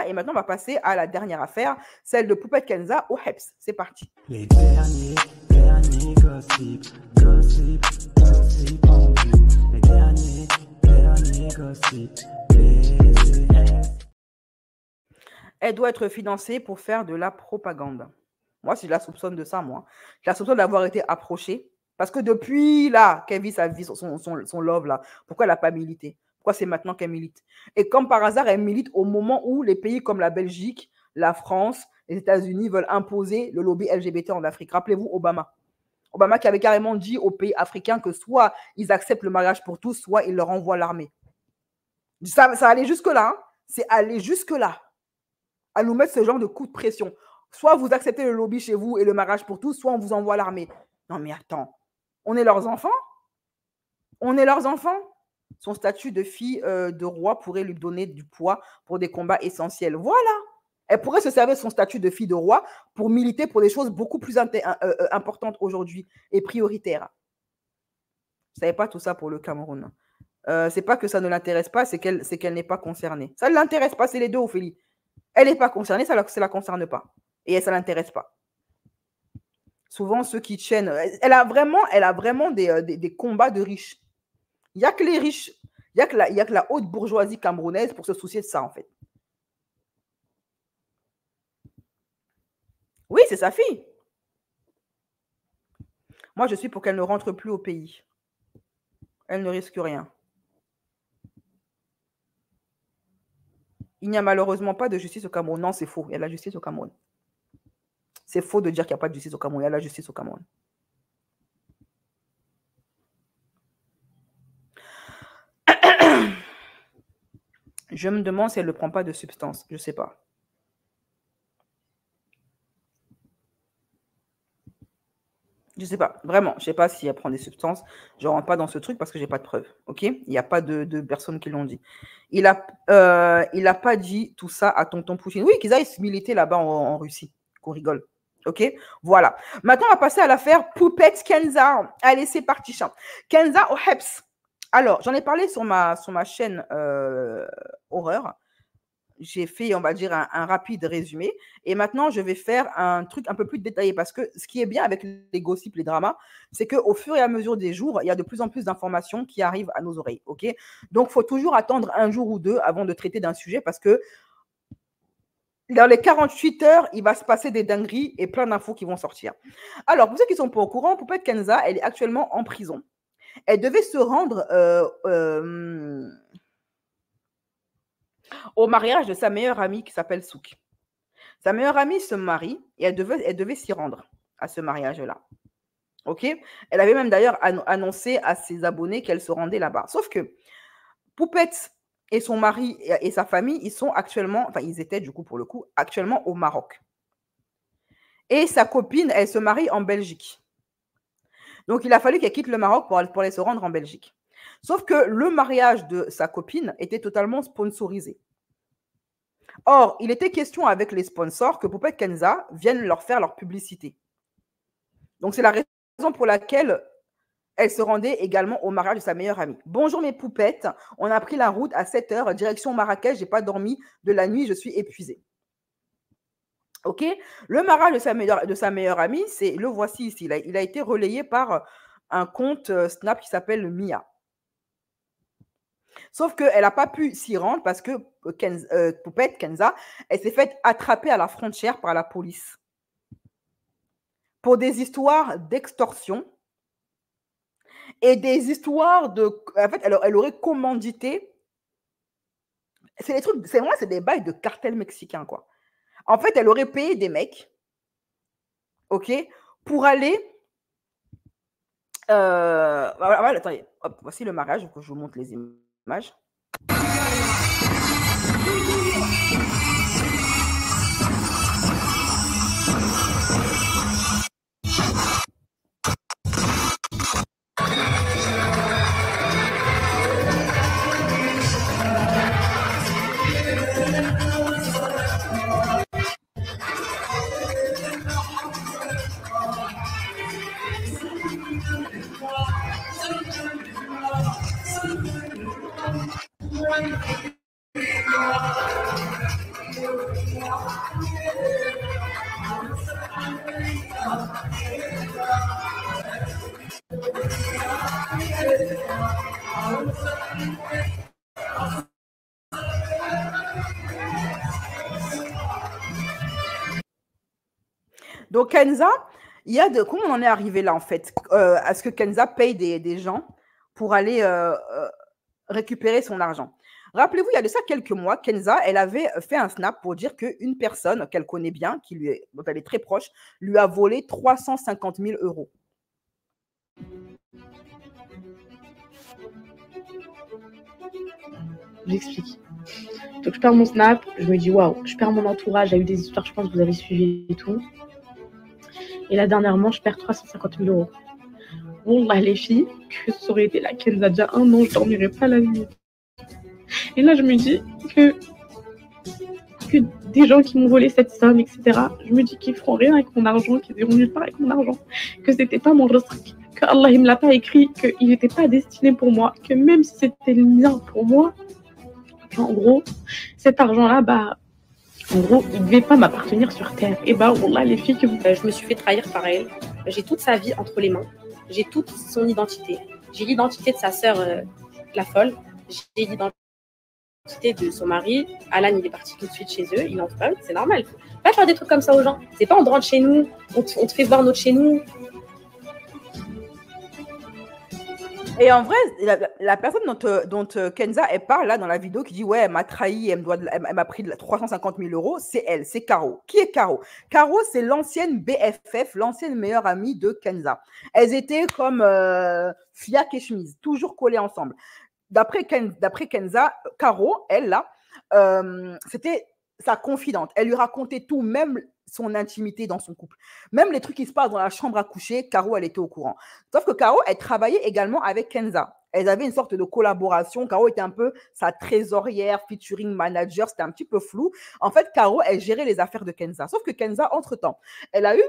Kenza. Et maintenant, on va passer à la dernière affaire, celle de Poupette Kenza au HEPS. C'est parti. Les derniers gossip en vue. Les derniers gossip. Elle doit être financée pour faire de la propagande. Moi, si je la soupçonne de ça, moi, je la soupçonne d'avoir été approchée. Parce que depuis là, qu'elle vit sa vie, son love là, pourquoi elle n'a pas milité? Pourquoi c'est maintenant qu'elle milite? Et comme par hasard, elle milite au moment où les pays comme la Belgique, la France, les États-Unis veulent imposer le lobby LGBT en Afrique. Rappelez-vous Obama. Obama qui avait carrément dit aux pays africains que soit ils acceptent le mariage pour tous, soit ils leur envoient l'armée. Ça allait jusque-là. Hein. C'est aller jusque-là. À nous mettre ce genre de coup de pression. Soit vous acceptez le lobby chez vous et le mariage pour tous, soit on vous envoie l'armée. Non mais attends, on est leurs enfants? On est leurs enfants? Son statut de fille de roi pourrait lui donner du poids pour des combats essentiels. Voilà. Elle pourrait se servir de son statut de fille de roi pour militer pour des choses beaucoup plus importantes aujourd'hui et prioritaires. Vous ne savez pas tout ça pour le Cameroun. C'est pas que ça ne l'intéresse pas, c'est qu'elle n'est pas concernée. Ça ne l'intéresse pas, c'est les deux, Ophélie. Elle n'est pas concernée, ça ne la concerne pas. Et ça ne l'intéresse pas. Souvent, ceux qui tiennent... Elle a vraiment des combats de riches. Il n'y a que les riches, il n'y a que la haute bourgeoisie camerounaise pour se soucier de ça, en fait. Oui, c'est sa fille. Moi, je suis pour qu'elle ne rentre plus au pays. Elle ne risque rien. Il n'y a malheureusement pas de justice au Cameroun. Non, c'est faux. Il y a de la justice au Cameroun. C'est faux de dire qu'il n'y a pas de justice au Cameroun. Il y a de la justice au Cameroun. Je me demande si elle ne prend pas de substance. Je ne sais pas. Je ne sais pas. Vraiment, je ne sais pas si elle prend des substances. Je ne rentre pas dans ce truc parce que je n'ai pas de preuves. OK? Il n'y a pas de personnes qui l'ont dit. Il n'a pas dit tout ça à tonton Pouchine. Oui, qu'ils aillent se militer là-bas en Russie. Qu'on rigole. OK? Voilà. Maintenant, on va passer à l'affaire Poupette Kenza. Allez, c'est parti. Kenza au HEPS. Alors, j'en ai parlé sur ma chaîne Horreur. J'ai fait, on va dire, un rapide résumé. Et maintenant, je vais faire un truc un peu plus détaillé. Parce que ce qui est bien avec les gossips, les dramas, c'est qu'au fur et à mesure des jours, il y a de plus en plus d'informations qui arrivent à nos oreilles. OK? Donc, il faut toujours attendre un jour ou deux avant de traiter d'un sujet parce que dans les 48 heures, il va se passer des dingueries et plein d'infos qui vont sortir. Alors, pour ceux qui ne sont pas au courant, Poupette Kenza, elle est actuellement en prison. Elle devait se rendre au mariage de sa meilleure amie qui s'appelle Souk. Sa meilleure amie se marie et elle devait s'y rendre à ce mariage-là. OK? Elle avait même d'ailleurs annoncé à ses abonnés qu'elle se rendait là-bas. Sauf que Poupette et son mari et sa famille, ils sont actuellement, enfin ils étaient du coup pour le coup, actuellement au Maroc. Et sa copine, elle se marie en Belgique. Donc il a fallu qu'elle quitte le Maroc pour aller se rendre en Belgique. Sauf que le mariage de sa copine était totalement sponsorisé. Or, il était question avec les sponsors que Poupette Kenza vienne leur faire leur publicité. Donc, c'est la raison pour laquelle elle se rendait également au mariage de sa meilleure amie. Bonjour mes poupettes, on a pris la route à 7 h, direction Marrakech, j'ai pas dormi de la nuit, je suis épuisée. OK? Le mariage de sa meilleure amie, le voici ici. Il a été relayé par un compte Snap qui s'appelle Mia. Sauf qu'elle n'a pas pu s'y rendre parce que Poupette Kenza, elle s'est faite attraper à la frontière par la police pour des histoires d'extorsion et des histoires de... En fait, elle aurait commandité... C'est des trucs... C'est des bails de cartel mexicain, quoi. En fait, elle aurait payé des mecs, OK, pour aller... attendez, hop, voici le mariage, que je vous montre les images. Donc, Kenza, il y a de. Comment on en est arrivé là, en fait? À ce que Kenza paye des gens pour aller récupérer son argent. Rappelez-vous, il y a de ça quelques mois, Kenza, elle avait fait un snap pour dire qu'une personne qu'elle connaît bien, dont elle est très proche, lui a volé 350 000 euros. J'explique. Donc, je perds mon snap, je me dis waouh, je perds mon entourage. Il y a eu des histoires, je pense que vous avez suivi et tout. Et là, dernièrement, je perds 350 000 euros. Bon, là, les filles, que ça aurait été la Kenza déjà un an, je dormirais pas la nuit. Et là, je me dis que des gens qui m'ont volé cette somme, etc., je me dis qu'ils feront rien avec mon argent, qu'ils iront nulle part avec mon argent, que c'était pas mon risque, que Allah il me l'a pas écrit, qu'il n'était pas destiné pour moi, que même si c'était le mien pour moi, en gros, cet argent-là, bah, en gros, il ne devait pas m'appartenir sur terre. Et bah, wallah, les filles que vous... Je me suis fait trahir par elle. J'ai toute sa vie entre les mains. J'ai toute son identité. J'ai l'identité de sa sœur, la folle. J'ai l'identité de son mari. Alan, il est parti tout de suite chez eux. Il en fait, c'est normal. Faut pas faire des trucs comme ça aux gens. C'est pas on rentre chez nous, on te fait voir notre chez nous. Et en vrai, la personne dont Kenza elle parle là dans la vidéo qui dit ouais, elle m'a trahi, elle m'a pris 350 000 euros, c'est elle, c'est Caro. Qui est Caro? Caro, c'est l'ancienne BFF, l'ancienne meilleure amie de Kenza. Elles étaient comme fiac et chemise, toujours collées ensemble. D'après Kenza, Caro, elle là, c'était sa confidente. Elle lui racontait tout, même son intimité dans son couple. Même les trucs qui se passent dans la chambre à coucher, Caro, elle était au courant. Sauf que Caro, elle travaillait également avec Kenza. Elles avaient une sorte de collaboration. Caro était un peu sa trésorière, featuring manager. C'était un petit peu flou. En fait, Caro, elle gérait les affaires de Kenza. Sauf que Kenza, entre-temps, elle a eu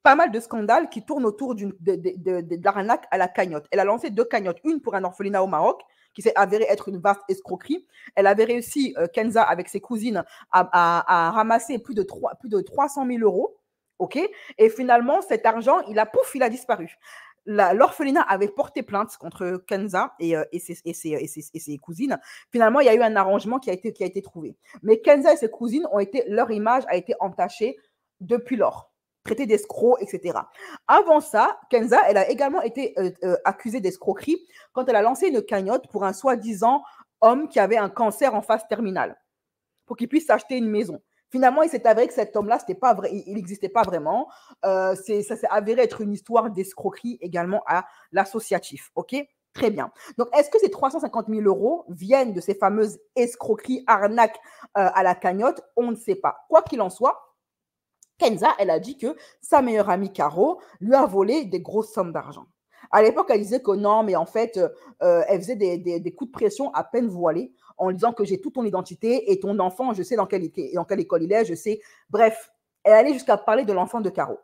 pas mal de scandales qui tournent autour de l'arnaque à la cagnotte. Elle a lancé 2 cagnottes. Une pour un orphelinat au Maroc, qui s'est avéré être une vaste escroquerie. Elle avait réussi, Kenza, avec ses cousines, à ramasser plus de 300 000 euros. OK? Et finalement, cet argent, il a disparu. L'orphelinat avait porté plainte contre Kenza et ses cousines. Finalement, il y a eu un arrangement qui a été trouvé. Mais Kenza et ses cousines leur image a été entachée depuis lors, traité d'escroc, etc. Avant ça, Kenza, elle a également été accusée d'escroquerie quand elle a lancé une cagnotte pour un soi-disant homme qui avait un cancer en phase terminale, pour qu'il puisse s'acheter une maison. Finalement, il s'est avéré que cet homme-là, c'était pas vrai, il n'existait pas vraiment. Ça s'est avéré être une histoire d'escroquerie également à l'associatif. OK? Très bien. Donc, est-ce que ces 350 000 euros viennent de ces fameuses escroqueries, arnaques à la cagnotte? On ne sait pas. Quoi qu'il en soit, Kenza, elle a dit que sa meilleure amie Caro lui a volé des grosses sommes d'argent. À l'époque, elle disait que non, mais en fait, elle faisait des coups de pression à peine voilés en disant que j'ai toute ton identité et ton enfant, je sais dans quelle école il est, je sais. Bref, elle allait jusqu'à parler de l'enfant de Caro.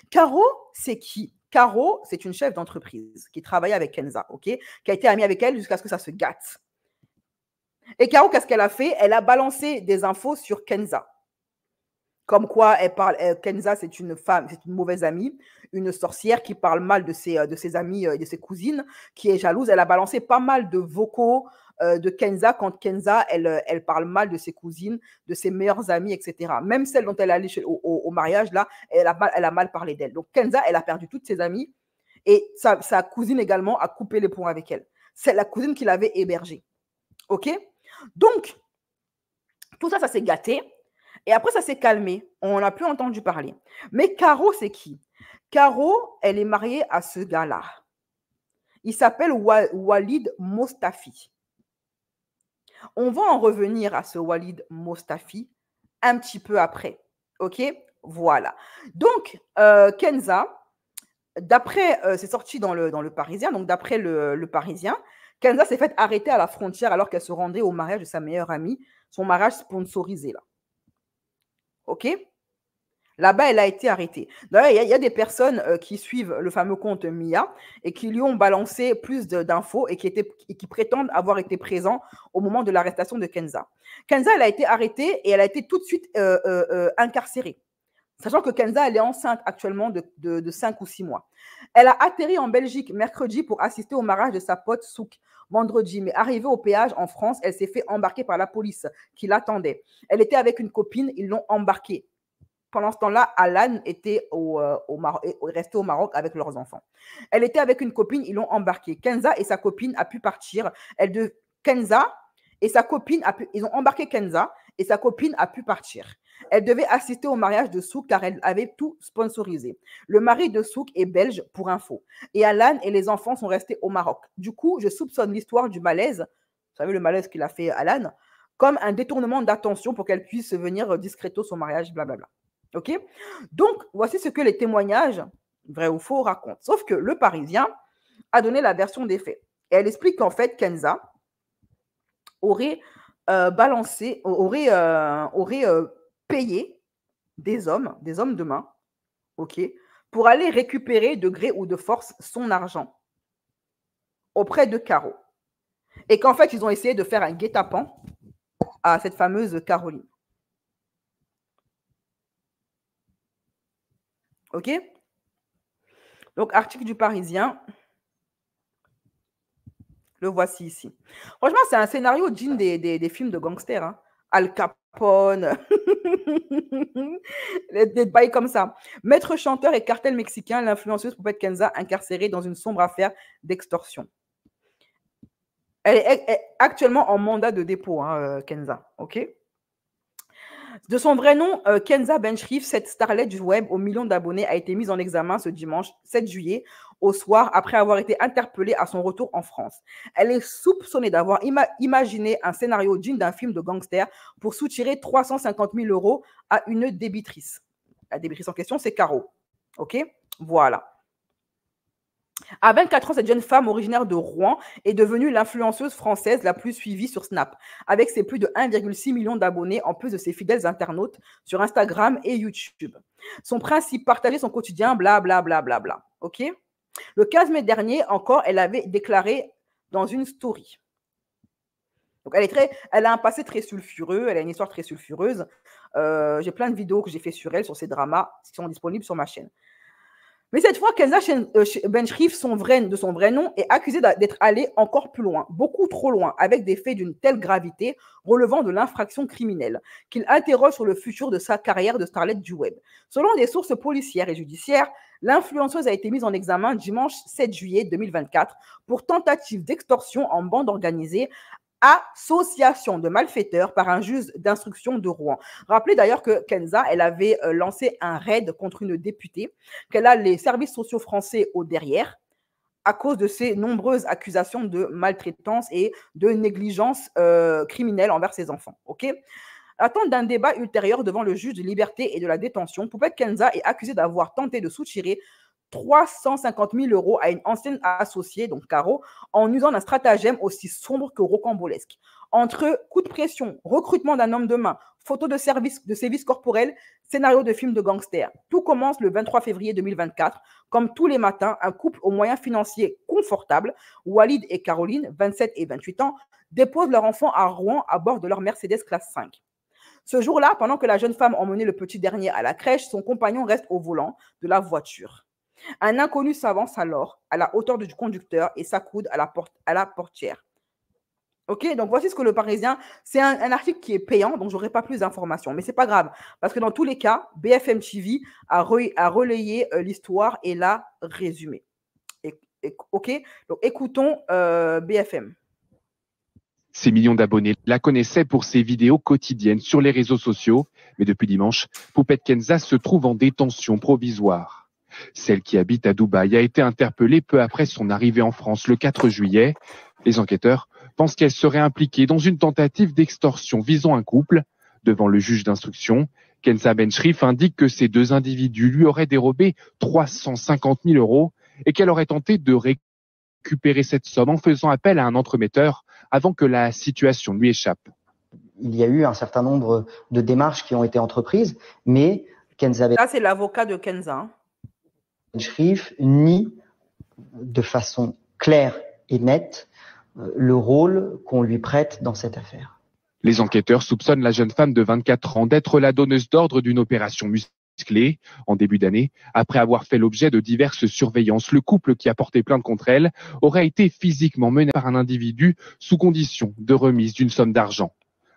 Caro, c'est qui? Caro, c'est une chef d'entreprise qui travaillait avec Kenza, ok, qui a été amie avec elle jusqu'à ce que ça se gâte. Et Caro, qu'est-ce qu'elle a fait? Elle a balancé des infos sur Kenza. Comme quoi, Kenza, c'est une femme, c'est une mauvaise amie, une sorcière qui parle mal de ses amies et de ses cousines, qui est jalouse. Elle a balancé pas mal de vocaux de Kenza quand Kenza, elle parle mal de ses cousines, de ses meilleures amies, etc. Même celle dont elle est allée au mariage, là, elle a mal parlé d'elle. Donc, Kenza, elle a perdu toutes ses amies et sa cousine également a coupé les ponts avec elle. C'est la cousine qui l'avait hébergée. OK? Donc, tout ça, ça s'est gâté. Et après, ça s'est calmé. On n'a plus entendu parler. Mais Caro, c'est qui? Caro, elle est mariée à ce gars-là. Il s'appelle Walid Mostafi. On va en revenir à ce Walid Mostafi un petit peu après. OK? Voilà. Donc, Kenza, d'après, c'est sorti dans le Parisien, donc d'après le Parisien, Kenza s'est faite arrêter à la frontière alors qu'elle se rendait au mariage de sa meilleure amie, son mariage sponsorisé là. OK? Là-bas, elle a été arrêtée. D'ailleurs, il y a des personnes qui suivent le fameux compte Mia et qui lui ont balancé plus d'infos et qui prétendent avoir été présents au moment de l'arrestation de Kenza. Kenza, elle a été arrêtée et elle a été tout de suite incarcérée. Sachant que Kenza, elle est enceinte actuellement de 5 ou 6 mois. Elle a atterri en Belgique mercredi pour assister au mariage de sa pote Souk vendredi, mais arrivée au péage en France, elle s'est fait embarquer par la police qui l'attendait. Elle était avec une copine, ils l'ont embarquée. Pendant ce temps-là, Alan était resté au Maroc avec leurs enfants. Elle était avec une copine, ils l'ont embarquée. Kenza et sa copine a pu partir. Kenza et sa copine, ils ont embarqué Kenza et sa copine a pu partir. Elle devait assister au mariage de Souk car elle avait tout sponsorisé. Le mari de Souk est belge pour info. Et Alan et les enfants sont restés au Maroc. Du coup, je soupçonne l'histoire du malaise, vous savez le malaise qu'il a fait Alan, comme un détournement d'attention pour qu'elle puisse venir discretos au mariage, blablabla. Ok? Donc, voici ce que les témoignages, vrai ou faux, racontent. Sauf que le Parisien a donné la version des faits. Et elle explique qu'en fait, Kenza aurait payé des hommes de main, ok, pour aller récupérer de gré ou de force son argent auprès de Caro. Et qu'en fait, ils ont essayé de faire un guet-apens à cette fameuse Caroline. Ok? Donc, article du Parisien. Le voici ici. Franchement, c'est un scénario digne des films de gangsters. Hein. Al Capone. des bails comme ça. Maître chanteur et cartel mexicain, l'influenceuse Poupette Kenza incarcérée dans une sombre affaire d'extorsion. Elle est actuellement en mandat de dépôt, hein, Kenza. OK? De son vrai nom, Kenza Benchrif, cette starlet du web aux millions d'abonnés, a été mise en examen ce dimanche 7 juillet au soir après avoir été interpellée à son retour en France. Elle est soupçonnée d'avoir imaginé un scénario digne d'un film de gangster pour soutirer 350 000 € à une débitrice. La débitrice en question, c'est Caro. OK? Voilà. À 24 ans, cette jeune femme originaire de Rouen est devenue l'influenceuse française la plus suivie sur Snap, avec ses plus de 1,6 million d'abonnés, en plus de ses fidèles internautes sur Instagram et YouTube. Son principe, partager son quotidien, blablabla. Bla, bla, bla, bla. OK? Le 15 mai dernier, encore, elle avait déclaré dans une story. Donc, elle a un passé très sulfureux, elle a une histoire très sulfureuse. J'ai plein de vidéos que j'ai fait sur elle, sur ces dramas, qui sont disponibles sur ma chaîne. Mais cette fois, Kenza Benchrif, de son vrai nom, est accusée d'être allée encore plus loin, beaucoup trop loin, avec des faits d'une telle gravité relevant de l'infraction criminelle, qu'il interroge sur le futur de sa carrière de starlet du web. Selon des sources policières et judiciaires, l'influenceuse a été mise en examen dimanche 7 juillet 2024 pour tentative d'extorsion en bande organisée, association de malfaiteurs par un juge d'instruction de Rouen. Rappelez d'ailleurs que Kenza, elle avait lancé un raid contre une députée, qu'elle a les services sociaux français au derrière, à cause de ses nombreuses accusations de maltraitance et de négligence criminelle envers ses enfants. Ok? Attente d'un débat ultérieur devant le juge de liberté et de la détention, Poupette Kenza est accusée d'avoir tenté de soutirer 350 000 € à une ancienne associée, donc Caro, en usant d'un stratagème aussi sombre que rocambolesque. Entre coups de pression, recrutement d'un homme de main, photos de sévices corporels, scénario de film de gangster. Tout commence le 23 février 2024. Comme tous les matins, un couple aux moyens financiers confortables, Walid et Caroline, 27 et 28 ans, déposent leur enfant à Rouen à bord de leur Mercedes classe 5. Ce jour-là, pendant que la jeune femme emmenait le petit dernier à la crèche, son compagnon reste au volant de la voiture. Un inconnu s'avance alors à la hauteur du conducteur et s'accoude à la portière. Ok, donc voici ce que le Parisien, c'est un article qui est payant, donc je n'aurai pas plus d'informations, mais ce n'est pas grave, parce que dans tous les cas, BFM TV a relayé l'histoire et l'a résumé. Ok, donc écoutons BFM. Ces millions d'abonnés la connaissaient pour ses vidéos quotidiennes sur les réseaux sociaux, mais depuis dimanche, Poupette Kenza se trouve en détention provisoire. Celle qui habite à Dubaï a été interpellée peu après son arrivée en France le 4 juillet. Les enquêteurs pensent qu'elle serait impliquée dans une tentative d'extorsion visant un couple. Devant le juge d'instruction, Kenza Benchrif indique que ces deux individus lui auraient dérobé 350 000 € et qu'elle aurait tenté de récupérer cette somme en faisant appel à un entremetteur avant que la situation lui échappe. Il y a eu un certain nombre de démarches qui ont été entreprises, mais Kenza Ça, c'est l'avocat de Kenza. Hein. Shrif nie de façon claire et nette le rôle qu'on lui prête dans cette affaire. Les enquêteurs soupçonnent la jeune femme de 24 ans d'être la donneuse d'ordre d'une opération musclée. En début d'année, après avoir fait l'objet de diverses surveillances, le couple qui a porté plainte contre elle aurait été physiquement mené par un individu sous condition de remise d'une somme d'argent.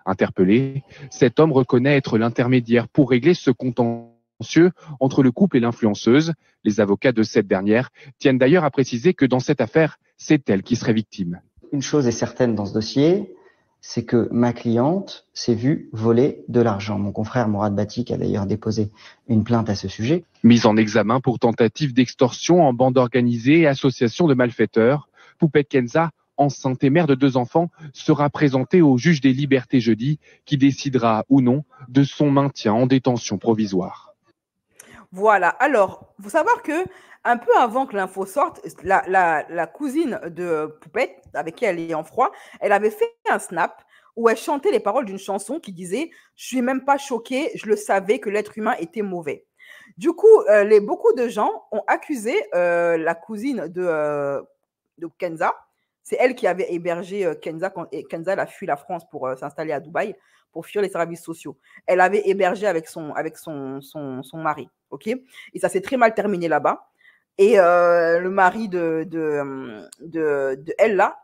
Interpellé, cet homme reconnaît être l'intermédiaire pour régler ce contentieux entre le couple et l'influenceuse. Les avocats de cette dernière tiennent d'ailleurs à préciser que dans cette affaire, c'est elle qui serait victime. Une chose est certaine dans ce dossier, c'est que ma cliente s'est vue voler de l'argent. Mon confrère Mourad Batik a d'ailleurs déposé une plainte à ce sujet. Mise en examen pour tentative d'extorsion en bande organisée et association de malfaiteurs, Poupette Kenza, enceinte et mère de 2 enfants, sera présentée au juge des libertés jeudi, qui décidera ou non de son maintien en détention provisoire. Voilà. Alors, il faut savoir que un peu avant que l'info sorte, la cousine de Poupette, avec qui elle est en froid, elle avait fait un snap où elle chantait les paroles d'une chanson qui disait « Je suis même pas choquée, je le savais que l'être humain était mauvais ». Du coup, beaucoup de gens ont accusé la cousine de Kenza. C'est elle qui avait hébergé Kenza quand Kenza elle a fui la France pour s'installer à Dubaï, pour fuir les services sociaux. Elle avait hébergé avec son mari. Ok. Et ça s'est très mal terminé là-bas. Et le mari de elle, là,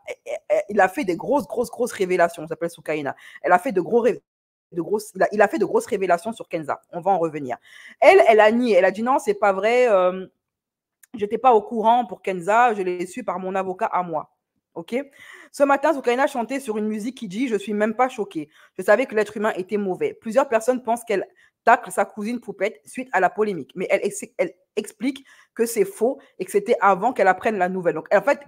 il a fait des grosses révélations. Ça s'appelle Soukaina. Elle a fait il a fait de grosses révélations sur Kenza. On va en revenir. Elle a nié. Elle a dit non, c'est pas vrai. Je n'étais pas au courant pour Kenza. Je l'ai su par mon avocat à moi. Ok. Ce matin, Soukaina chantait sur une musique qui dit « Je suis même pas choquée. Je savais que l'être humain était mauvais. » Plusieurs personnes pensent qu'elle tacle sa cousine Poupette suite à la polémique. Mais elle explique que c'est faux et que c'était avant qu'elle apprenne la nouvelle. Donc, en fait,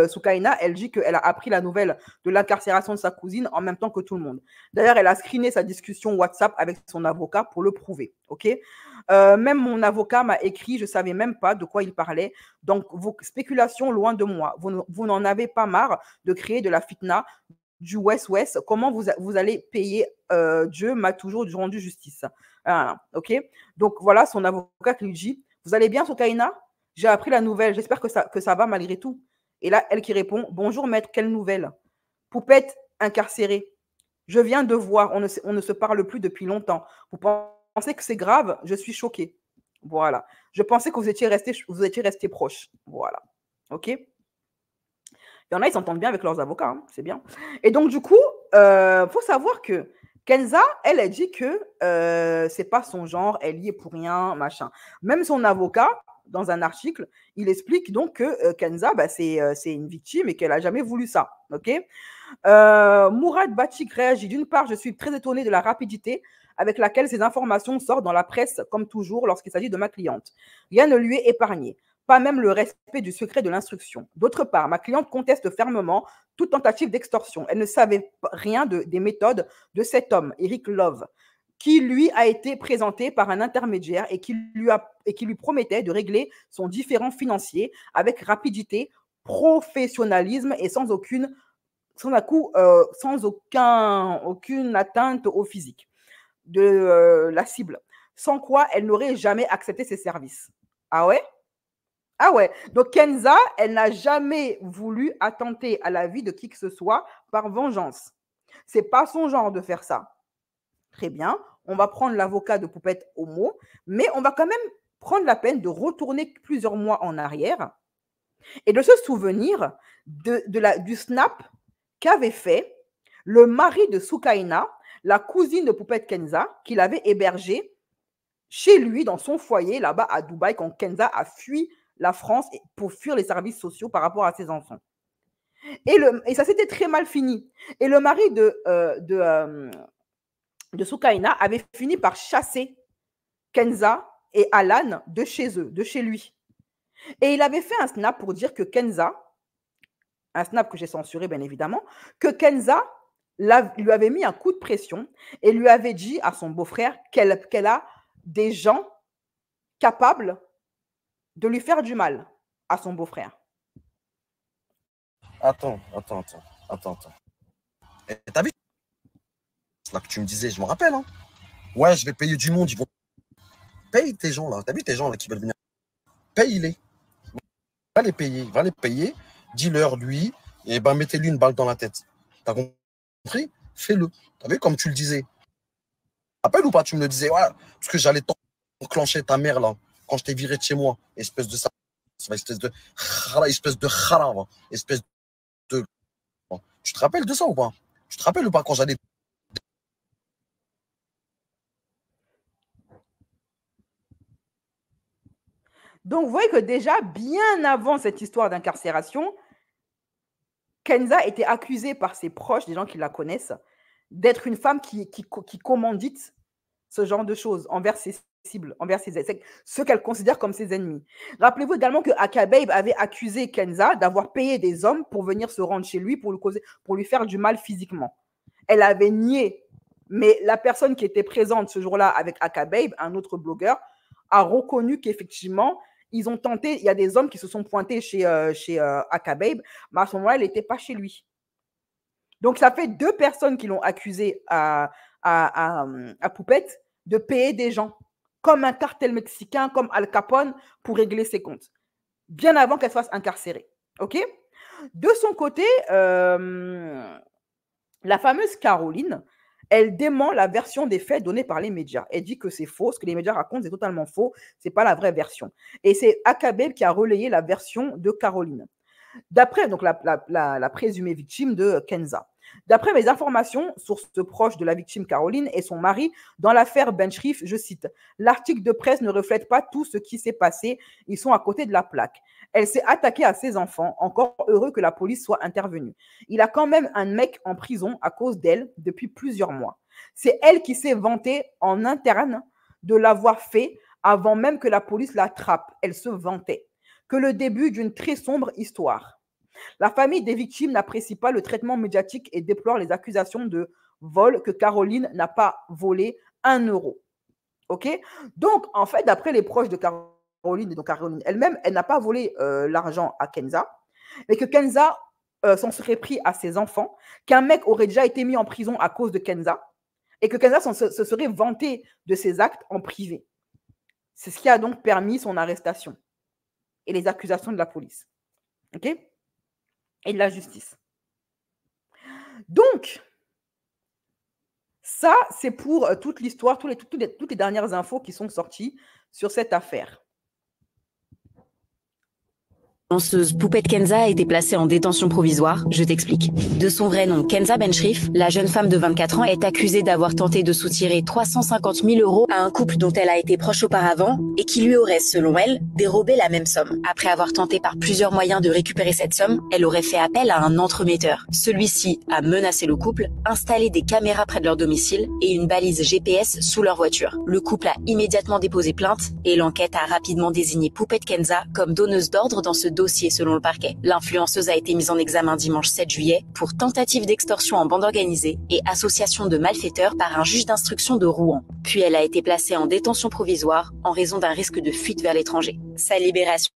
Soukaina, elle dit qu'elle a appris la nouvelle de l'incarcération de sa cousine en même temps que tout le monde. D'ailleurs, elle a screené sa discussion WhatsApp avec son avocat pour le prouver. Ok. Même mon avocat m'a écrit, je ne savais même pas de quoi il parlait. Donc, vos spéculations, loin de moi. Vous n'en avez pas marre de créer de la fitna, du West-West. Comment vous allez payer Dieu m'a toujours rendu justice. Voilà, ok. Donc, voilà son avocat qui lui dit, vous allez bien, Soukaina? J'ai appris la nouvelle. J'espère que ça va malgré tout. Et là, elle qui répond, bonjour maître, quelle nouvelle? Poupette incarcérée. Je viens de voir, on ne se parle plus depuis longtemps. Vous pensez que c'est grave? Je suis choquée. Voilà. Je pensais que vous étiez restés proches. Voilà. OK? Il y en a, ils s'entendent bien avec leurs avocats. Hein, c'est bien. Et donc, du coup, faut savoir que Kenza, elle dit que c'est pas son genre, elle y est pour rien, machin. Même son avocat, dans un article, il explique donc que Kenza, c'est une victime et qu'elle n'a jamais voulu ça. OK? Mourad Batik réagit. D'une part, je suis très étonnée de la rapidité avec laquelle ces informations sortent dans la presse, comme toujours, lorsqu'il s'agit de ma cliente. Rien ne lui est épargné, pas même le respect du secret de l'instruction. D'autre part, ma cliente conteste fermement toute tentative d'extorsion. Elle ne savait rien des méthodes de cet homme, Eric Love, qui lui a été présenté par un intermédiaire et qui lui promettait de régler son différend financier avec rapidité, professionnalisme et sans aucune atteinte au physique de la cible, sans quoi elle n'aurait jamais accepté ses services. Ah ouais? Ah ouais. Donc Kenza, elle n'a jamais voulu attenter à la vie de qui que ce soit par vengeance. C'est pas son genre de faire ça. Très bien. On va prendre l'avocat de Poupette au mot, mais on va quand même prendre la peine de retourner plusieurs mois en arrière et de se souvenir du snap qu'avait fait le mari de Soukaina, la cousine de Poupette Kenza, qu'il avait hébergée chez lui dans son foyer là-bas à Dubaï quand Kenza a fui la France pour fuir les services sociaux par rapport à ses enfants. Et ça s'était très mal fini. Et le mari de Soukaina avait fini par chasser Kenza et Alan de chez eux, de chez lui. Et il avait fait un snap pour dire que Kenza, un snap que j'ai censuré bien évidemment, que Kenza lui avait mis un coup de pression et lui avait dit à son beau-frère qu'elle a des gens capables de lui faire du mal à son beau-frère. Attends. Et t'as vu? C'est là que tu me disais, je me rappelle. Hein. Ouais, je vais payer du monde, ils vont. paye tes gens là. T'as vu tes gens là qui veulent venir? Paye-les. Va les payer. Dis-leur, lui, et ben mettez-lui une balle dans la tête. T'as compris? Fais-le. T'as vu comme tu le disais? Appelle ou pas? Tu me le disais, ouais, parce que j'allais t'enclencher ta mère là, quand je t'ai viré de chez moi, espèce de ça, espèce de khara, espèce de. Tu te rappelles de ça ou pas? Tu te rappelles ou pas quand j'allais. Donc, vous voyez que déjà, bien avant cette histoire d'incarcération, Kenza était accusée par ses proches, des gens qui la connaissent, d'être une femme qui commandite ce genre de choses envers ses cibles, envers ceux qu'elle considère comme ses ennemis. Rappelez-vous également que Akababe avait accusé Kenza d'avoir payé des hommes pour venir se rendre chez lui, pour lui faire du mal physiquement. Elle avait nié, mais la personne qui était présente ce jour-là avec Akababe, un autre blogueur, a reconnu qu'effectivement, ils ont tenté, il y a des hommes qui se sont pointés chez Akababe, mais à ce moment-là, elle n'était pas chez lui. Donc, ça fait 2 personnes qui l'ont accusé à Poupette de payer des gens, comme un cartel mexicain, comme Al Capone, pour régler ses comptes, bien avant qu'elle soit incarcérée. OK? De son côté, la fameuse Caroline, elle dément la version des faits donnée par les médias. Elle dit que c'est faux, ce que les médias racontent, c'est totalement faux, ce n'est pas la vraie version. Et c'est Akababe qui a relayé la version de Caroline. D'après donc la présumée victime de Kenza. D'après mes informations, source proche de la victime Caroline et son mari, dans l'affaire Benchrif, je cite, « L'article de presse ne reflète pas tout ce qui s'est passé, ils sont à côté de la plaque. Elle s'est attaquée à ses enfants, encore heureux que la police soit intervenue. Il a quand même un mec en prison à cause d'elle depuis plusieurs mois. C'est elle qui s'est vantée en interne de l'avoir fait avant même que la police l'attrape. Elle se vantait. Que le début d'une très sombre histoire. La famille des victimes n'apprécie pas le traitement médiatique et déplore les accusations de vol que Caroline n'a pas volé 1 euro. » OK? Donc, en fait, d'après les proches de Caroline, et donc Caroline elle-même, elle n'a pas volé l'argent à Kenza, mais que Kenza s'en serait pris à ses enfants, qu'un mec aurait déjà été mis en prison à cause de Kenza, et que Kenza se serait vanté de ses actes en privé. C'est ce qui a donc permis son arrestation et les accusations de la police. OK? Et de la justice. Donc, ça, c'est pour toute l'histoire, toutes les dernières infos qui sont sorties sur cette affaire. Danseuse Poupette Kenza a été placée en détention provisoire, je t'explique. De son vrai nom, Kenza Benchrif, la jeune femme de 24 ans est accusée d'avoir tenté de soutirer 350 000 € à un couple dont elle a été proche auparavant et qui lui aurait, selon elle, dérobé la même somme. Après avoir tenté par plusieurs moyens de récupérer cette somme, elle aurait fait appel à un entremetteur. Celui-ci a menacé le couple, installé des caméras près de leur domicile et une balise GPS sous leur voiture. Le couple a immédiatement déposé plainte et l'enquête a rapidement désigné Poupette Kenza comme donneuse d'ordre dans ce dossier selon le parquet. L'influenceuse a été mise en examen dimanche 7 juillet pour tentative d'extorsion en bande organisée et association de malfaiteurs par un juge d'instruction de Rouen. Puis elle a été placée en détention provisoire en raison d'un risque de fuite vers l'étranger. Sa libération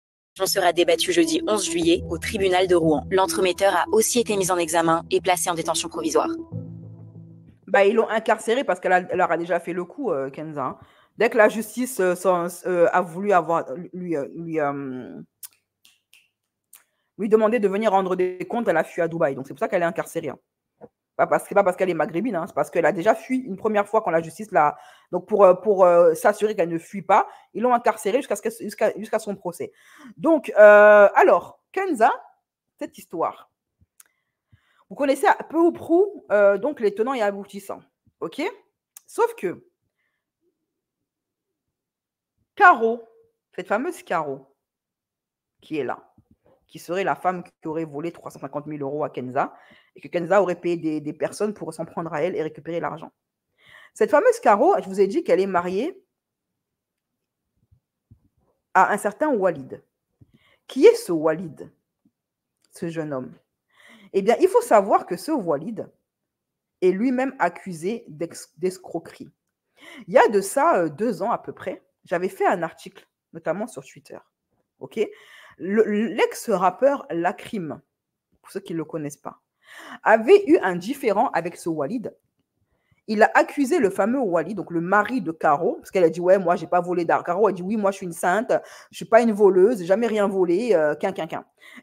sera débattue jeudi 11 juillet au tribunal de Rouen. L'entremetteur a aussi été mis en examen et placé en détention provisoire. Bah, ils l'ont incarcérée parce qu'elle leur a déjà fait le coup, Kenza. Hein. Dès que la justice a voulu lui demander de venir rendre des comptes, elle a fui à Dubaï. Donc, c'est pour ça qu'elle est incarcérée. Hein. Pas parce qu'elle est maghrébine, hein, c'est parce qu'elle a déjà fui une première fois quand la justice l'a... Donc, pour s'assurer qu'elle ne fuit pas, ils l'ont incarcérée jusqu'à son procès. Donc, alors, Kenza, cette histoire, vous connaissez à peu ou prou donc les tenants et aboutissants. OK? Sauf que Caro, cette fameuse Caro, qui est là, qui serait la femme qui aurait volé 350 000 € à Kenza et que Kenza aurait payé des personnes pour s'en prendre à elle et récupérer l'argent. Cette fameuse Caro, je vous ai dit qu'elle est mariée à un certain Walid. Qui est ce Walid, ce jeune homme? Eh bien, il faut savoir que ce Walid est lui-même accusé d'escroquerie. Il y a de ça 2 ans à peu près, j'avais fait un article, notamment sur Twitter. OK? L'ex-rappeur Lacrim, pour ceux qui ne le connaissent pas, avait eu un différend avec ce Walid. il a accusé le fameux Walid, donc le mari de Caro, parce qu'elle a dit, ouais, moi, j'ai pas volé d'argent. Caro a dit, oui, moi, je suis une sainte, je suis pas une voleuse, j'ai jamais rien volé, quin.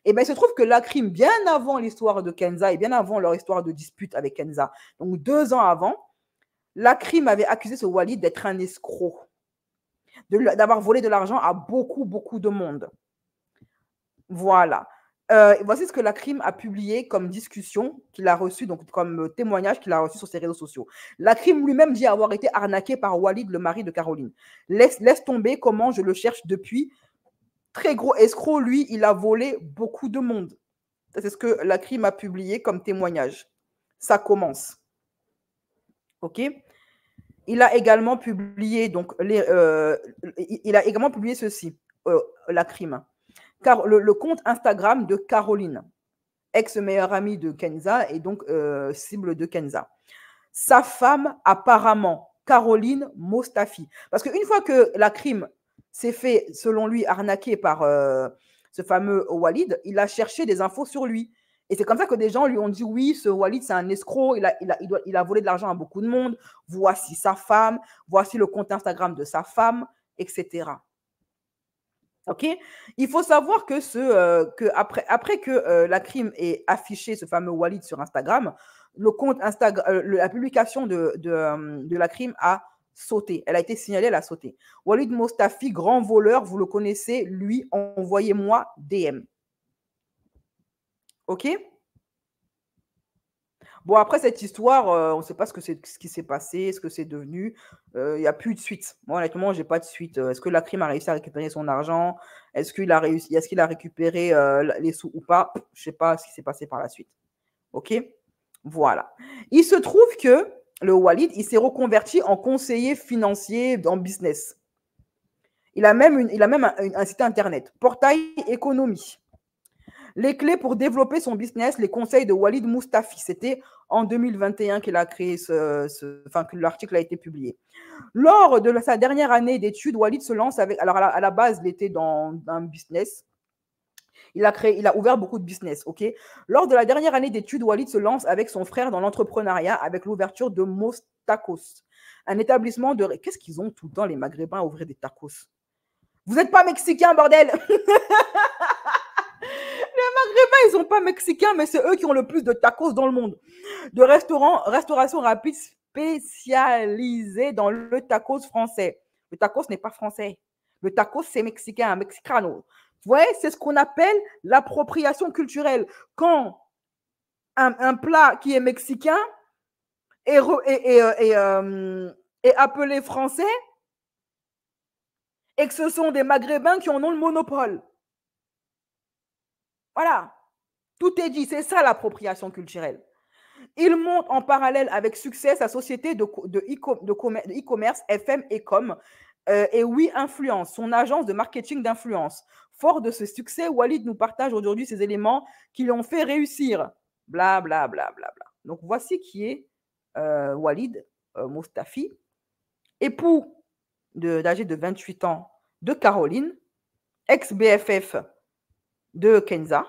Et bien, il se trouve que Lakrim, bien avant l'histoire de Kenza et bien avant leur histoire de dispute avec Kenza, donc 2 ans avant, Lakrim avait accusé ce Walid d'être un escroc, d'avoir volé de l'argent à beaucoup, beaucoup de monde. Voilà. Voici ce que Lakrim a publié comme discussion qu'il a reçu, donc comme témoignage qu'il a reçu sur ses réseaux sociaux. Lakrim lui-même dit avoir été arnaqué par Walid, le mari de Caroline. Laisse tomber comment je le cherche depuis. Très gros escroc, lui, il a volé beaucoup de monde. C'est ce que Lakrim a publié comme témoignage. Ça commence. OK? Il a également publié, donc, il a également publié ceci, Lakrim. Car le compte Instagram de Caroline, ex-meilleure amie de Kenza et donc cible de Kenza. Sa femme, apparemment, Caroline Mostafi. Parce qu'une fois que Lakrim s'est fait, selon lui, arnaquer par ce fameux Walid, il a cherché des infos sur lui. Et c'est comme ça que des gens lui ont dit, oui, ce Walid, c'est un escroc, il a volé de l'argent à beaucoup de monde, voici sa femme, voici le compte Instagram de sa femme, etc. OK? Il faut savoir que, après que Lakrim ait affiché ce fameux Walid sur Instagram, le compte Instagram, la publication de Lakrim a sauté. Elle a été signalée, elle a sauté. Walid Mostafi, grand voleur, vous le connaissez, lui, envoyez-moi DM. OK? Bon, après cette histoire, on ne sait pas ce qui s'est passé, ce que c'est devenu. Il n'y a plus de suite. Moi, honnêtement, je n'ai pas de suite. Est-ce que Lakrim a réussi à récupérer son argent? Est-ce qu'il a récupéré les sous ou pas? Je ne sais pas ce qui s'est passé par la suite. OK? Voilà. Il se trouve que le Walid, il s'est reconverti en conseiller financier en business. Il a même un site internet, Portail Économie. Les clés pour développer son business, les conseils de Walid Mostafi. C'était en 2021 qu'il a créé que l'article a été publié. Lors de sa dernière année d'études, Walid se lance avec. Alors, à la base, il était dans un business. Il a ouvert beaucoup de business. OK? Lors de la dernière année d'études, Walid se lance avec son frère dans l'entrepreneuriat avec l'ouverture de Mostacos, un établissement de. Qu'est-ce qu'ils ont tout le temps, les Maghrébins, à ouvrir des tacos? Vous n'êtes pas mexicains, bordel! Les Maghrébins, ils ne sont pas mexicains, mais c'est eux qui ont le plus de tacos dans le monde. De restauration rapide spécialisée dans le tacos français. Le tacos n'est pas français. Le tacos, c'est mexicain, mexicano. Vous voyez, c'est ce qu'on appelle l'appropriation culturelle. Quand un plat qui est mexicain est appelé français et que ce sont des Maghrébins qui en ont le monopole. Voilà, tout est dit, c'est ça l'appropriation culturelle. Il monte en parallèle avec succès sa société de e-commerce FM Ecom et Oui Influence, son agence de marketing d'influence. Fort de ce succès, Walid nous partage aujourd'hui ces éléments qui l'ont fait réussir. Bla, bla, bla, bla, bla. Donc, voici qui est Walid Mostafi, époux âgé de 28 ans de Caroline, ex-BFF de Kenza,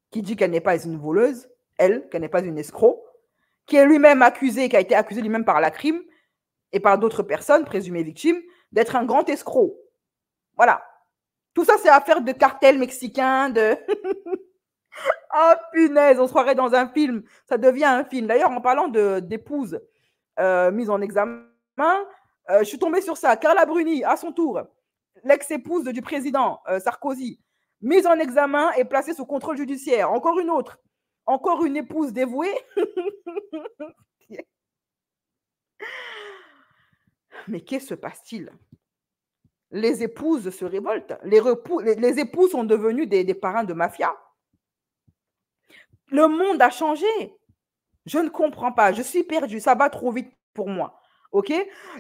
qui dit qu'elle n'est pas une voleuse, qu'elle n'est pas une escroc, qui est lui-même accusé, qui a été accusé lui-même par Lakrim et par d'autres personnes présumées victimes d'être un grand escroc. Voilà. Tout ça, c'est affaire de cartel mexicain, de... Oh punaise, on se croirait dans un film. Ça devient un film. D'ailleurs, en parlant d'épouses mises en examen, je suis tombée sur ça. Carla Bruni, à son tour, l'ex-épouse du président Sarkozy, mise en examen et placée sous contrôle judiciaire. Encore une autre. Encore une épouse dévouée. Mais qu'est-ce se passe-t-il? Les épouses se révoltent. Les époux sont devenus des parrains de mafia. Le monde a changé. Je ne comprends pas. Je suis perdue. Ça va trop vite pour moi. OK?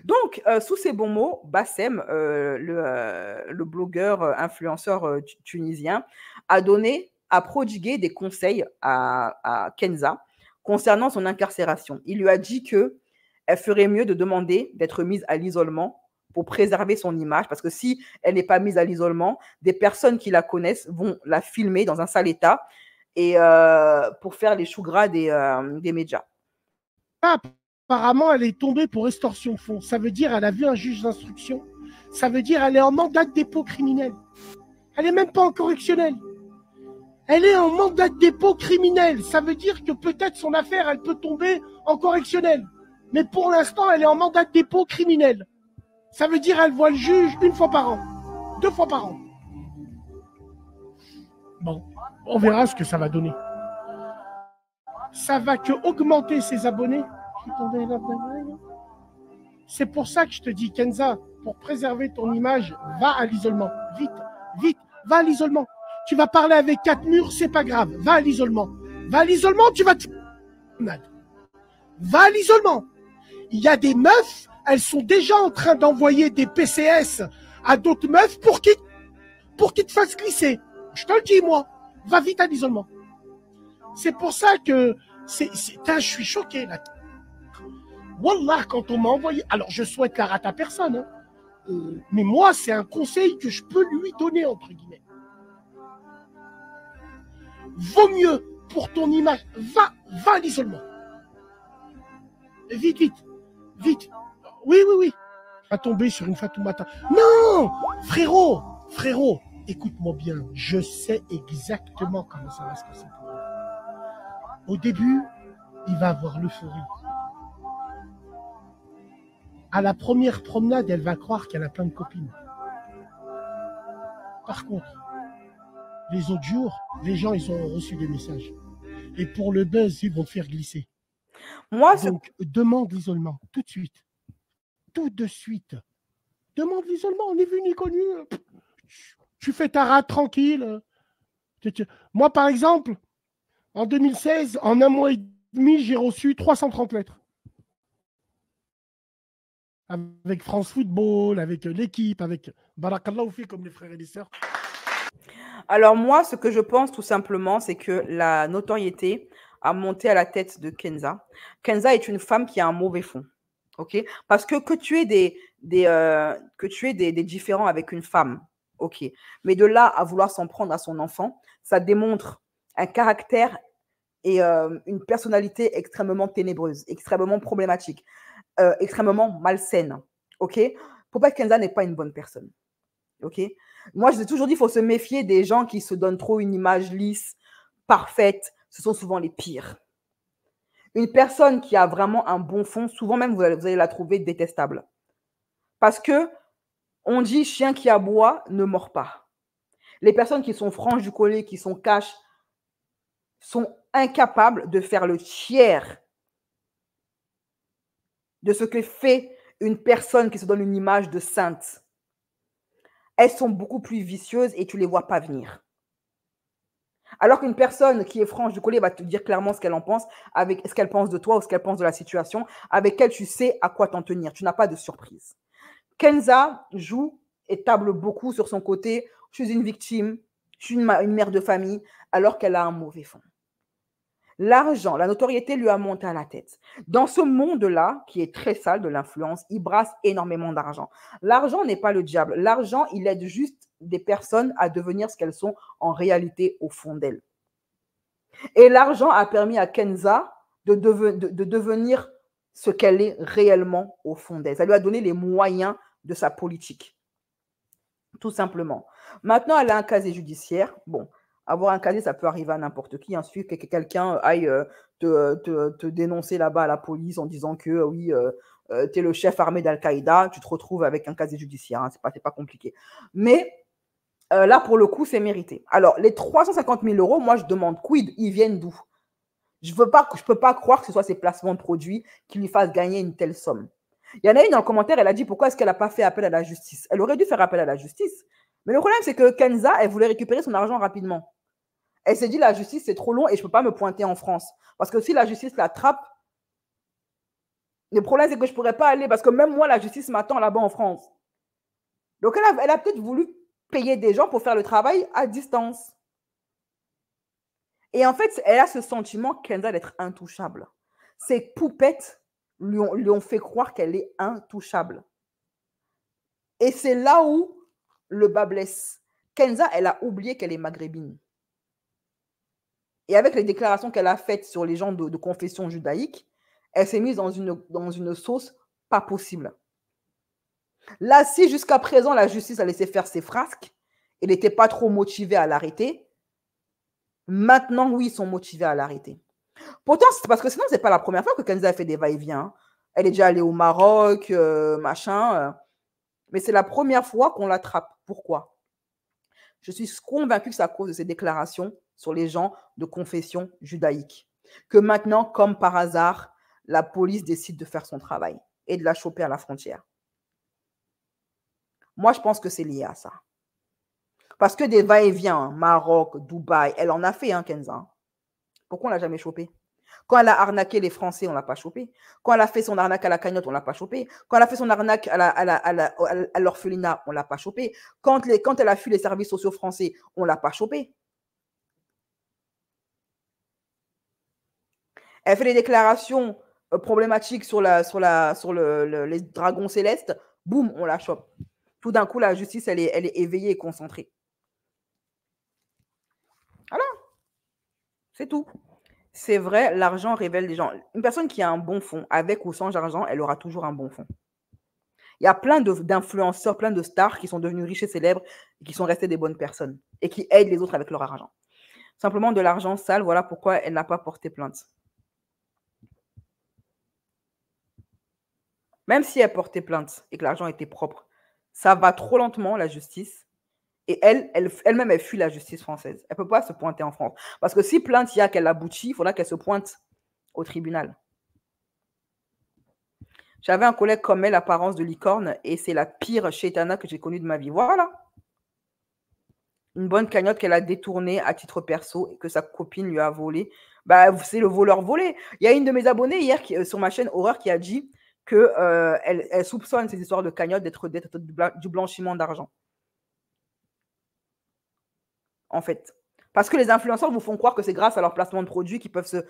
Donc, sous ces bons mots, Bassem, le blogueur, influenceur tunisien, a prodigué des conseils à Kenza concernant son incarcération. Il lui a dit qu'elle ferait mieux de demander d'être mise à l'isolement pour préserver son image, parce que si elle n'est pas mise à l'isolement, des personnes qui la connaissent vont la filmer dans un sale état et pour faire les choux gras des médias. apparemment, elle est tombée pour extorsion de fonds. Ça veut dire elle a vu un juge d'instruction. Ça veut dire elle est en mandat de dépôt criminel. Elle n'est même pas en correctionnel. Elle est en mandat de dépôt criminel. Ça veut dire que peut-être son affaire, elle peut tomber en correctionnel. Mais pour l'instant, elle est en mandat de dépôt criminel. Ça veut dire qu'elle voit le juge 1 fois par an. 2 fois par an. Bon, on verra ce que ça va donner. Ça va que augmenter ses abonnés. C'est pour ça que je te dis, Kenza, pour préserver ton image, va à l'isolement. Vite, vite, va à l'isolement. Tu vas parler avec 4 murs, c'est pas grave. Va à l'isolement. Va à l'isolement, tu vas te... Va à l'isolement. Il y a des meufs, elles sont déjà en train d'envoyer des PCS à d'autres meufs pour qu'ils te fassent glisser. Je te le dis, moi. Va vite à l'isolement. C'est pour ça que... je suis choqué, là. Wallah, quand on m'a envoyé... Alors, je souhaite la rate à personne. Hein. Mais moi, c'est un conseil que je peux lui donner, entre guillemets. Vaut mieux pour ton image. Va à l'isolement. Vite, vite. Vite. Oui. Va tomber sur une Fatoumata. Non, frérot, écoute-moi bien. Je sais exactement comment ça va se passer pour lui. Au début, il va avoir l'euphorie. À la première promenade, elle va croire qu'elle a plein de copines. Par contre, les autres jours, les gens, ils ont reçu des messages. Et pour le buzz, ils vont te faire glisser. Donc, demande l'isolement, tout de suite. Tout de suite. Demande l'isolement, on est vu ni connu. Tu fais ta rate tranquille. Moi, par exemple, en 2016, en 1 mois et demi, j'ai reçu 330 lettres. Avec France Football, avec l'équipe, avec Barakallah Oufi, comme les frères et les sœurs. Alors moi, ce que je pense tout simplement, c'est que la notoriété a monté à la tête de Kenza. Kenza est une femme qui a un mauvais fond. Ok, parce que tu aies des différends avec une femme, ok, mais de là à vouloir s'en prendre à son enfant, ça démontre un caractère et une personnalité extrêmement ténébreuse, extrêmement problématique, extrêmement malsaine, ok. Poupette Kenza n'est pas une bonne personne, ok. Moi, je vous ai toujours dit, il faut se méfier des gens qui se donnent trop une image lisse, parfaite. Ce sont souvent les pires. Une personne qui a vraiment un bon fond, souvent même, vous allez la trouver détestable. Parce que on dit chien qui aboie ne mord pas. Les personnes qui sont franches du collet, qui sont cash, sont incapables de faire le tiers de ce que fait une personne qui se donne une image de sainte. Elles sont beaucoup plus vicieuses et tu ne les vois pas venir. Alors qu'une personne qui est franche du collet va te dire clairement ce qu'elle en pense, avec ce qu'elle pense de toi ou ce qu'elle pense de la situation, avec elle tu sais à quoi t'en tenir. Tu n'as pas de surprise. Kenza joue et table beaucoup sur son côté. Je suis une victime, je suis une mère de famille, alors qu'elle a un mauvais fond. L'argent, la notoriété lui a monté à la tête. Dans ce monde-là, qui est très sale de l'influence, il brasse énormément d'argent. L'argent n'est pas le diable. L'argent, il aide juste des personnes à devenir ce qu'elles sont en réalité au fond d'elles. Et l'argent a permis à Kenza de devenir ce qu'elle est réellement au fond d'elle. Ça lui a donné les moyens de sa politique. Tout simplement. Maintenant, elle a un casier judiciaire. Bon. Avoir un casier, ça peut arriver à n'importe qui. Ensuite, que quelqu'un aille te dénoncer là-bas à la police en disant que oui, tu es le chef armé d'Al-Qaïda, tu te retrouves avec un casier judiciaire. Hein, c'est pas compliqué. Mais là, pour le coup, c'est mérité. Alors, les 350 000 €, moi, je demande quid, ils viennent d'où? Je peux pas croire que ce soit ces placements de produits qui lui fassent gagner une telle somme. Il y en a une dans le commentaire, elle a dit pourquoi est-ce qu'elle n'a pas fait appel à la justice? Elle aurait dû faire appel à la justice. Mais le problème, c'est que Kenza, elle voulait récupérer son argent rapidement. Elle s'est dit, la justice, c'est trop long et je ne peux pas me pointer en France. Parce que si la justice l'attrape, le problème, c'est que je ne pourrais pas aller parce que même moi, la justice m'attend là-bas en France. Donc, elle a peut-être voulu payer des gens pour faire le travail à distance. Et en fait, elle a ce sentiment, Kenza, d'être intouchable. Ces poupettes lui ont fait croire qu'elle est intouchable. Et c'est là où le bas blesse. Kenza, elle a oublié qu'elle est maghrébine. Et avec les déclarations qu'elle a faites sur les gens de confession judaïque, Elle s'est mise dans une sauce pas possible. Là, si jusqu'à présent, la justice a laissé faire ses frasques, elle n'était pas trop motivée à l'arrêter. Maintenant, oui, ils sont motivés à l'arrêter. Pourtant, c'est parce que sinon, ce n'est pas la première fois que Kenza a fait des va-et-vient. Hein. Elle est déjà allée au Maroc, machin. Mais c'est la première fois qu'on l'attrape. Pourquoi? Je suis convaincue que c'est à cause de ses déclarations sur les gens de confession judaïque. Que maintenant, comme par hasard, la police décide de faire son travail et de la choper à la frontière. Moi, je pense que c'est lié à ça. Parce que des va-et-vient, Maroc, Dubaï, elle en a fait, hein, Kenza. Pourquoi on ne l'a jamais chopée? Quand elle a arnaqué les Français, on ne l'a pas chopée. Quand elle a fait son arnaque à la cagnotte, on ne l'a pas chopée. Quand elle a fait son arnaque à l'orphelinat, on ne l'a pas chopée. Quand elle a fui les services sociaux français, on ne l'a pas chopée. Elle fait des déclarations problématiques sur les dragons célestes. Boum, on la chope. Tout d'un coup, la justice, elle est éveillée et concentrée. Voilà. C'est tout. C'est vrai, l'argent révèle les gens. Une personne qui a un bon fond, avec ou sans argent, elle aura toujours un bon fond. Il y a plein d'influenceurs, plein de stars qui sont devenus riches et célèbres et qui sont restés des bonnes personnes et qui aident les autres avec leur argent. Simplement de l'argent sale, voilà pourquoi elle n'a pas porté plainte. Même si elle portait plainte et que l'argent était propre, ça va trop lentement, la justice. Et elle-même, elle fuit la justice française. Elle ne peut pas se pointer en France. Parce que si plainte il y a qu'elle aboutit, il faudra qu'elle se pointe au tribunal. J'avais un collègue comme elle, apparence de licorne, et c'est la pire chétana que j'ai connue de ma vie. Voilà. Une bonne cagnotte qu'elle a détournée à titre perso et que sa copine lui a volée. Bah, c'est le voleur volé. Il y a une de mes abonnées hier sur ma chaîne Horreur qui a dit qu'elle soupçonne ces histoires de cagnotte d'être du blanchiment d'argent. En fait. Parce que les influenceurs vous font croire que c'est grâce à leur placement de produits qu'ils peuvent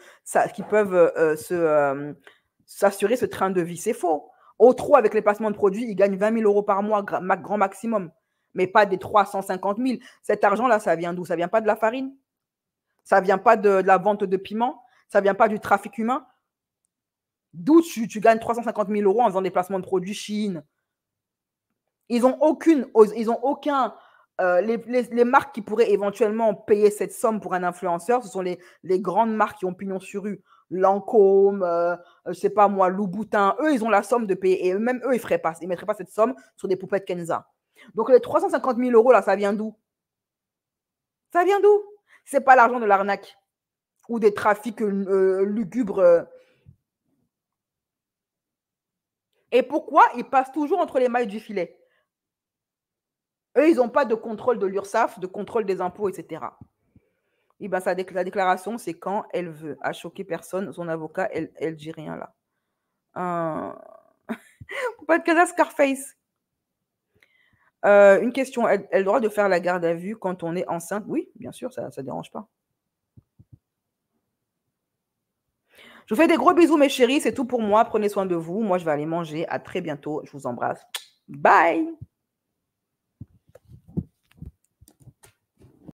s'assurer ce train de vie. C'est faux. Au trop, avec les placements de produits, ils gagnent 20 000 € par mois, grand maximum. Mais pas des 350 000. Cet argent-là, ça vient d'où? Ça ne vient pas de la farine? Ça ne vient pas de la vente de piment? Ça ne vient pas du trafic humain? D'où tu gagnes 350 000 € en faisant des placements de produits Chine? Ils n'ont aucun... les marques qui pourraient éventuellement payer cette somme pour un influenceur, ce sont les grandes marques qui ont pignon sur rue. Lancôme, je ne sais pas moi, Louboutin. Eux, ils ont la somme de payer. Et même eux, ils ne mettraient pas cette somme sur des poupettes Kenza. Donc, les 350 000 €, là, ça vient d'où? Ça vient d'où? Ce n'est pas l'argent de l'arnaque ou des trafics lugubres. Et pourquoi ils passent toujours entre les mailles du filet? Eux, ils n'ont pas de contrôle de l'URSSAF, de contrôle des impôts, etc. Et ben, sa déclaration, c'est quand elle veut. À choquer personne, son avocat, elle dit rien là. Faut pas être Kenza Scarface. Une question, elle a le droit de faire la garde à vue quand on est enceinte? Oui, bien sûr, ça ne dérange pas. Je vous fais des gros bisous, mes chéris. C'est tout pour moi. Prenez soin de vous. Moi, je vais aller manger. À très bientôt. Je vous embrasse. Bye.